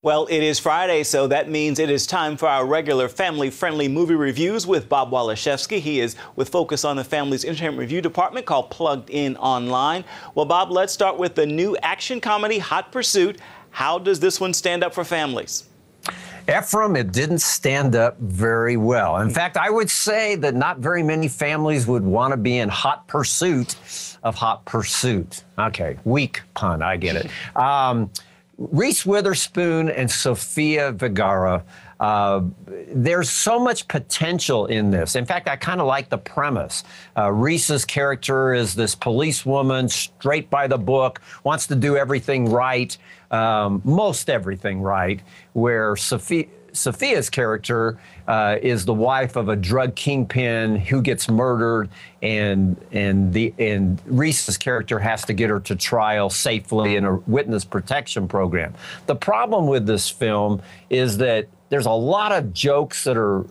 Well, it is Friday, so that means it is time for our regular family-friendly movie reviews with Bob Waliszewski. He is with Focus on the Family's entertainment review department called Plugged In Online. Well, Bob, let's start with the new action comedy, Hot Pursuit. How does this one stand up for families? Ephraim, it didn't stand up very well. In fact, I would say that not very many families would want to be in hot pursuit of Hot Pursuit. Okay, weak pun, I get it. Reese Witherspoon and Sofia Vergara, there's so much potential in this. In fact, I kind of like the premise. Reese's character is this policewoman, straight by the book, wants to do everything right, most everything right, where Sophia's character is the wife of a drug kingpin who gets murdered, and Reese's character has to get her to trial safely in a witness protection program. The problem with this film is that there's a lot of jokes that are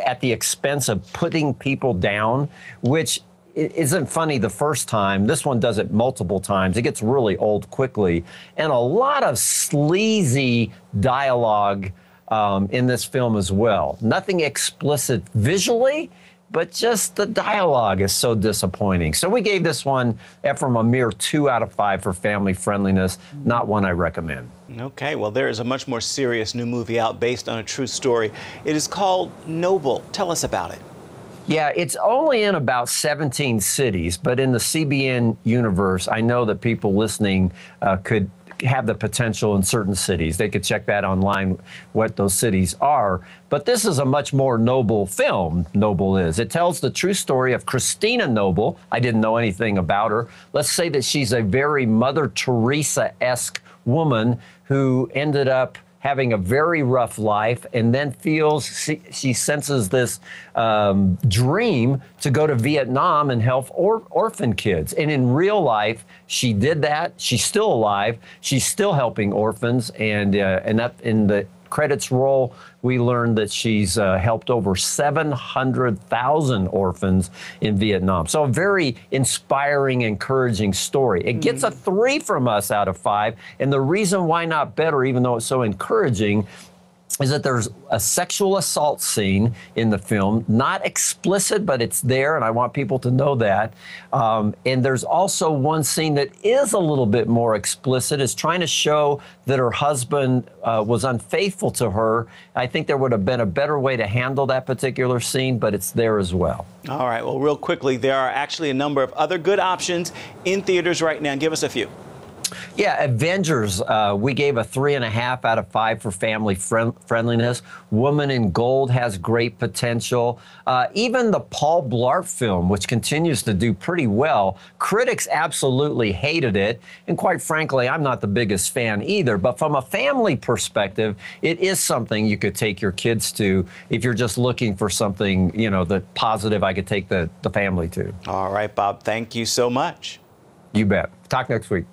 at the expense of putting people down, which isn't funny the first time. This one does it multiple times. It gets really old quickly. And a lot of sleazy dialogue in this film as well. Nothing explicit visually, but just the dialogue is so disappointing. So we gave this one, Ephraim, a mere 2 out of 5 for family friendliness, not one I recommend. Okay, well, there is a much more serious new movie out based on a true story. It is called Noble. Tell us about it. Yeah, it's only in about 17 cities, but in the CBN universe, I know that people listening could have the potential in certain cities. They could check that online, what those cities are. But this is a much more noble film, Noble is. It tells the true story of Christina Noble. I didn't know anything about her. Let's say that she's a very Mother Teresa-esque woman who ended up having a very rough life, and then feels she senses this dream to go to Vietnam and help orphan kids. And in real life, she did that. She's still alive. She's still helping orphans. And that in the credits roll, we learned that she's helped over 700,000 orphans in Vietnam. So a very inspiring, encouraging story. It gets a 3 from us out of 5. And the reason why not better, even though it's so encouraging, is that there's a sexual assault scene in the film, not explicit, but it's there, and I want people to know that. And there's also one scene that is a little bit more explicit, is trying to show that her husband was unfaithful to her. I think there would have been a better way to handle that particular scene, but it's there as well. All right, well, real quickly, there are actually a number of other good options in theaters right now. Give us a few. Yeah, Avengers, we gave a 3.5 out of 5 for family friendliness. Woman in Gold has great potential. Even the Paul Blart film, which continues to do pretty well, critics absolutely hated it. And quite frankly, I'm not the biggest fan either. But from a family perspective, it is something you could take your kids to if you're just looking for something, you know, the positive I could take the family to. All right, Bob, thank you so much. You bet. Talk next week.